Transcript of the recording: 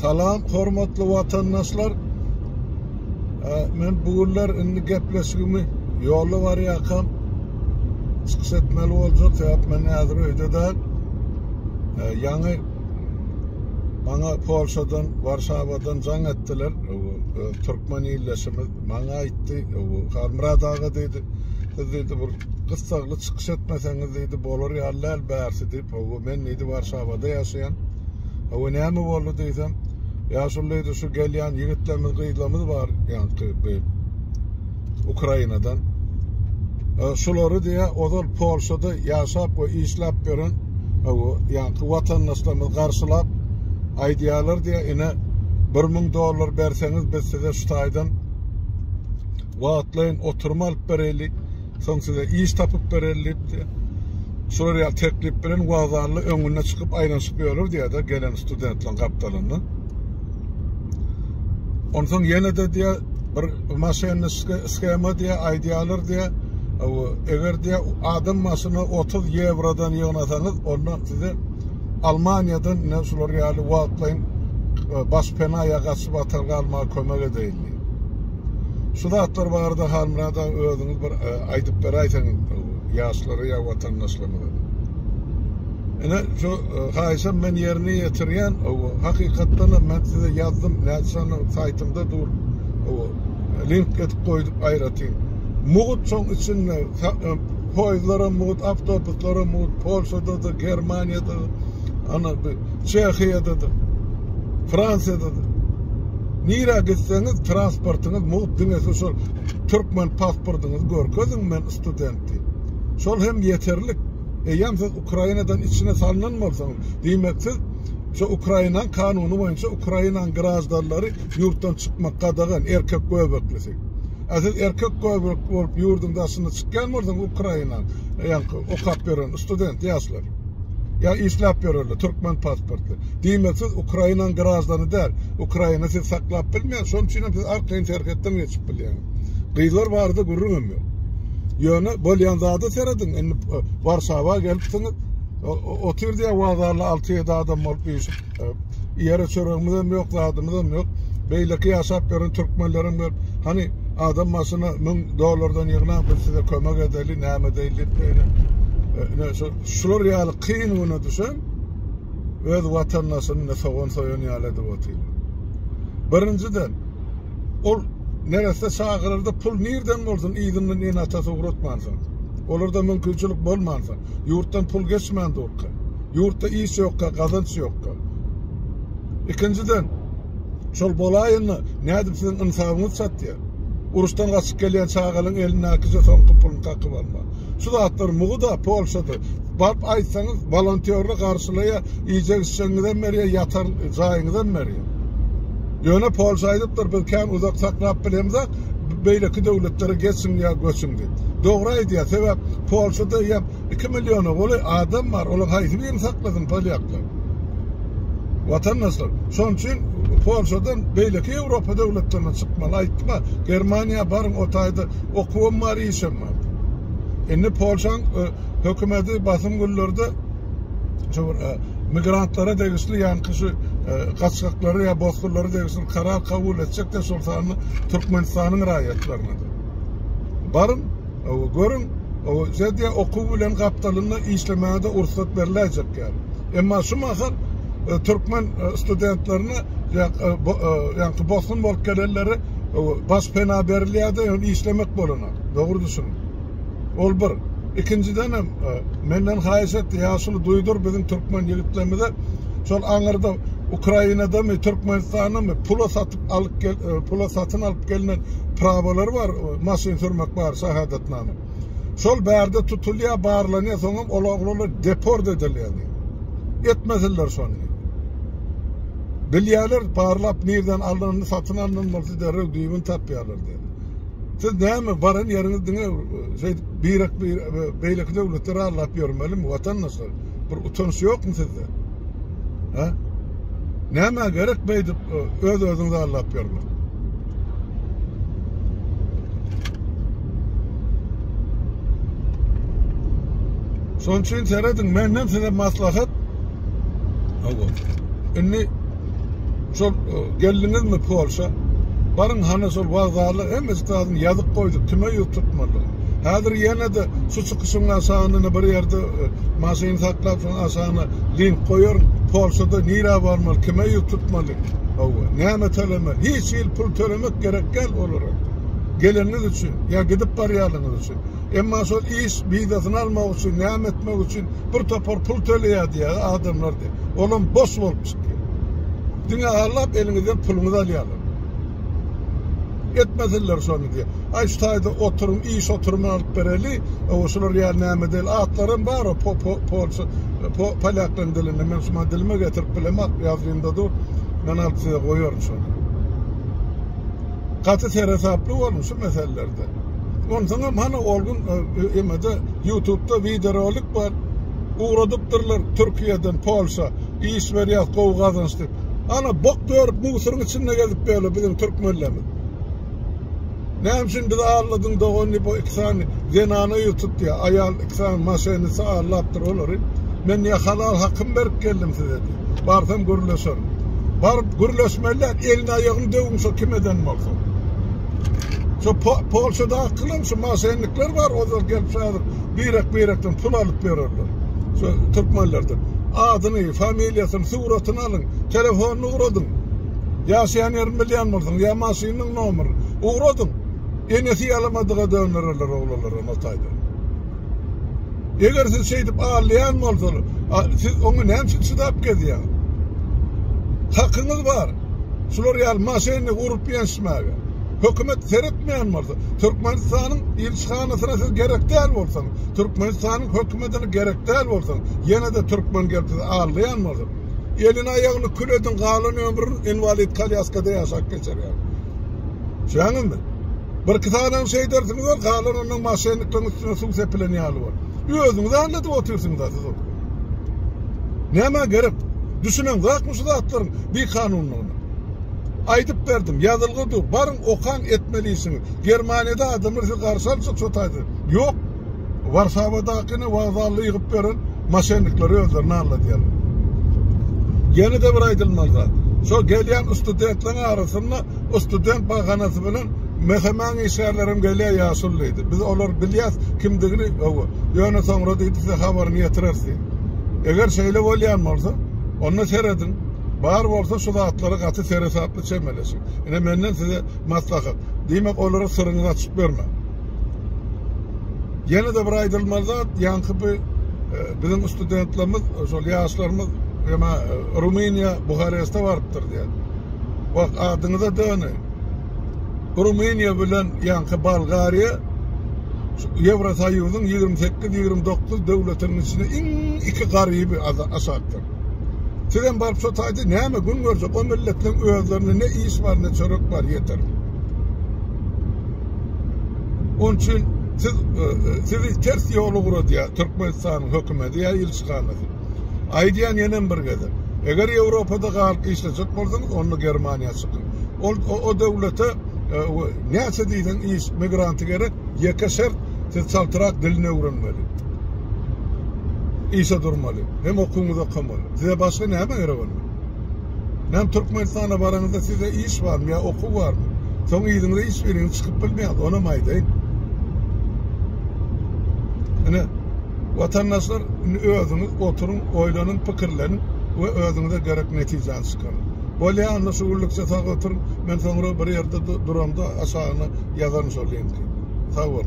Salam, hormatly vatandaşlar. Men bugünler indi gepleşigimi yolu var yakam. Çıkış etmeli olacak. Sebep men hazır öydeden yanı bana Polşadan, Varşavadan can ettiler. Türkmen illeşimi bana aitti. Harmurad ağa dedi. Dedi bu kıssaklı çıkış etmeseniz dedi bolur yerler bersi deyip men neydi Varşavada yaşayan. O ne mi oldu deysem ya şulaydı şu gelen yigitlerimiz kıyılamız var yani Ukrayna'dan. Şuları diye odal Polşa'da yaşap ve işlap gören yani vatandaşlarımız karşılap aydiyalar diye yine $1,000 verseniz biz size şu taydan vaatlayın oturma alıp verelim, sonra size iş tapıp verelim diye. Şuraya teklif veren vazarlı önüne çıkıp aynen çıkıyorlar diye de gelen studentlerin kaptalını. Ondan sonra yine de diye bir maşinli skema diye aydiyalar diye eğer diye adım masını 30 eurodan yığınasanız ondan size Almanya'dan ne şuraya vaatlayın baş penaya kaçıp atarga almaya kömek edeyim. Şu da atlar vardı Harmurada özünüz bir aydıp beraysanız yaşları ya vatandaşlarına. Yani şu haysam ben yerini yetiriyen hakikaten ben size yazdım Nelson saytımda dur link etip koydum ayratayım. Muğut son içinde poyzlara muğut, avtobuslara muğut, Polşa'da da, Germanya'da da, Çekya'da da, Fransa'da da. Nire gitseniz transportunuz muğut dinesi şol Türkmen pasportunuz görkezin ben studenti. Şol hem yeterlik. Hem siz Ukrayna'dan içine salınan mı olsanız? Demeksiz, şu Ukrayna kanunu boyunca Ukrayna grazdarları yurttan çıkmak kadağın erkek göbeklisi. Siz erkek göbek olup yurdun dışına çıkan mı olsanız Ukrayna? Yani o kap veren student yaşlar. Ya işlap verirler, Türkmen pasportlu. Demeksiz Ukrayna grazdarını der. Ukrayna siz saklap bilmeyen, son için siz arkayın terketten geçip bilmeyen. Kıyılar vardı, gururum yok. Yönü Bolyanzada seyredin. Varşava gelipsiniz. Otur diye vazarlı 6-7 adam olup yiyişip. Yere çörüğümüzden yok, zadımızdan yok. Beyleki yaşap görün, Türkmenlerin görün. Hani adam masına $1,000'dan yığına bir size kömek edeli, neyme edeli. Şular yani kıyın bunu düşün. Öz vatandaşının ne soğun soyun yaledi otuyla. Birinciden, neresi çağırırdı pul nereden olsun idinin en atası uğratmansın. Olur da mümkünçülük bolmansın. Yurttan pul geçmeyen durka. Yurtta iş yokka, kazanç yokka. İkinciden, şol bolayını ne edip sizin insafınız sat ya. Urustan kaçıp gelen çağırın eline akıca son pulun kakı var mı? Şu da atlar muğu da Polşa'da. Barp aytsanız volontörlü karşılaya yiyecek işçenizden veriyor, yatar zayınızdan veriyor. Yöne Polşa'ydıptır, biz kem uzak saklap bilemizak, beyleki devletlere geçsin ya göçün diye. Doğruydu ya, sebep Polşa'da ya 2 milyonu adam var, onun haydi bir sakladın polyaklar. Vatandaşlar, son için Polşa'dan beyleki Avrupa devletlerine çıkmalı, aytma, Germaniya barın otayda okuvam var, işim var. Şimdi Polşa'nın hükümeti basım günlerde migrantlara değişli yani kışı kaçakları ya bozkurları değişli karar kabul edecek de sultanı Türkmenistan'ın rayetlerine de. Barın, görün, zediye oku bilen kaptalını işlemeye de ursat verilecek yani. Ama şu mahal Türkmen studentlerine yani bozkun volkelerleri baş pena berliğe de işlemek boluna. Doğru düşünün. Ol bir. İkinciden hem menden hayiş etti yaşını duydur bizim Türkmen yigitlerimize. Şol anırda Ukrayna'da mı Türkmenistan'da mı pula satın alıp gelinen prabaları var. Masin sürmek var şehadetname. Şol berde tutuluyor bağırlanıyor sonra oğlu deport ediliyor. Etmezler sonra. Bilyalar bağırlap nereden alınını satın alınması derler düğümün tapıyorlar dedi. Siz ne mi varın yerinizde beylik devletleri Allah'p yormalı mı vatandaşlar? Bir utanışı yok mu sizde? Ha? Ne mi gerek beydi özünüzde Allah'p yormalı? Son için seyredin, menden size maslahat. Şimdi Şol geldiniz mi Polşa? Barın hana sol vazarlı emestadın yazıp koyduk. Kime tutmalı? Hazır yine de su çıkışının asanını bir yerde masayını saklapsın asanı link koyuyor. Polşa'da nira varmalı. Kime tutmalı? Neyme tölemel? Hiç il pul tölemek gerek gel olur. Geleniniz için, ya gidip barıyalınız için. Emma sol iş bidatını almak için, neyme etmek için bir topar pul töleye diye adamlar diye. Oğlum boş olup çıkıyor. Dünya Allah'ım elinizden pulunuzu alayalım. Etmediler sonra diye. Ay şu tayda oturum, iş oturumu alıp bereli, o şunlar ya neyme değil, atlarım var o Palakların dilini, ben şuna dilime getirip bilemek yazayımda dur, ben alıp size koyuyorum sonra. Katı terhesaplı olmuş meselelerde. Ondan sonra hani olgun YouTube'da videoluk var. Uğradıptırlar Türkiye'den Polşa, iş veriyat kovu kazançtı. Ana bok görüp muhsurun içinde gelip böyle bizim Türkmenlerimiz. Neyim şimdi de ağırladın da onu bu ikisani zenanayı tut diye ayal ikisani maşenisi ağırlattır olur. Ben ya halal hakkım verip geldim size diye. Barsam gürleşerim. Varıp gürleşmeler elini ayağını dövmüşse kim eden mi olsun? Şu Polşa'da akılım şu maşenlikler var o da gelip sağdır. Birekten pul alıp verirler. Şu Türkmenlerden. Adını, familyasını, suratını alın. Telefonunu uğradın. Yaşayan 20 milyon olsun. Ya maşinin numarı. Uğradın. Enesi alamadığa dönerler oğullarına Altay'da. Eğer siz şey edip ağırlayan mı olsun? Siz onu hemsin sıdap gidiyor. Hakkınız var. Şular ya maşinini vurup yansımağa. Hükümet seyretmeyen mi olsun? Türkmenistan'ın ilişkanısına siz gerek değil olsun. Türkmenistan'ın hükümetine gerek değil olsun. Yine de Türkmen gelip sizi ağırlayan mı olsun? Elini ayağını kül edin, kalan ömrün invalid kalyaskada yaşak geçer yani. Şanın mı? Bir iki tane şey dersiniz var, kalan onun maşenliklerin üstüne su sepilen yalı var. Özünüzü anlatıp otursunuz da siz o. Neyme gerek? Düşünün, bırakmışsınız atların bir kanunluğunu. Aydıp verdim, yazılgı dur, varın okan etmelisiniz. Germanya'da adamlar siz karşı alacak sotaydı. Yok, Varsava'dakini vazarlı yıkıp verin, maşenlikleri özlerine anlatıyalım. Yeni de bir aydılmazlar. Şu gelen studentlerin arasında, o student bakanası bilen mehemen işlerlerim geliyor yaşıllıydı. Biz onlar biliyoruz kimdiğini, yöne sonra deydi size haberini yetirirsin. Eğer şeyle olayan olsa, onu seyredin. Bağır olsa şu da atları katı seresatlı çemelesin. Yine benden size maslahat. Demek onlara sırrını açıp verme. Yine de bir aydılmazlar, yankı bizim studentlerimiz, yaşlarımız, Rumenya, Buharest'e varıptır diye. Bak adını da dönün. Rumenya bilen yankı Bulgariya, Yevrosayyu'nun 28-29 devletinin içinde iki garibi asaktır. Sizden barıp sotaydı neyme gün görecek o milletin özlerinde ne iş var ne çörük var yeter. Onun için sizi ters yolu vurur diye Türkmenistan'ın hükümeti ya ilişkanesi. Aydiyan yenen bir gedir. Eğer Avrupa'da halkı işlecek olsanız onu Germaniya çıkın. O devlete neyse deyden iş migrantı gerek yekeser siz saltırak diline öğrenmeli. İşe durmalı. Hem okumuza okumalı. Size başka ne hemen göre var mı? Hem Türkmenistan'a varanızda size iş var mı ya oku var mı? Son iyiliğinde iş verin çıkıp bilmeyen ona maydayın. Yani vatandaşlar özünüz oturun, oylanın, fikirlerin ve özünüze gerek neticen çıkarın. Böyle anlaşılırlıkça sağ oturun, ben sonra bir yerde duramda aşağına yazarını söyleyeyim ki. Sağ olun.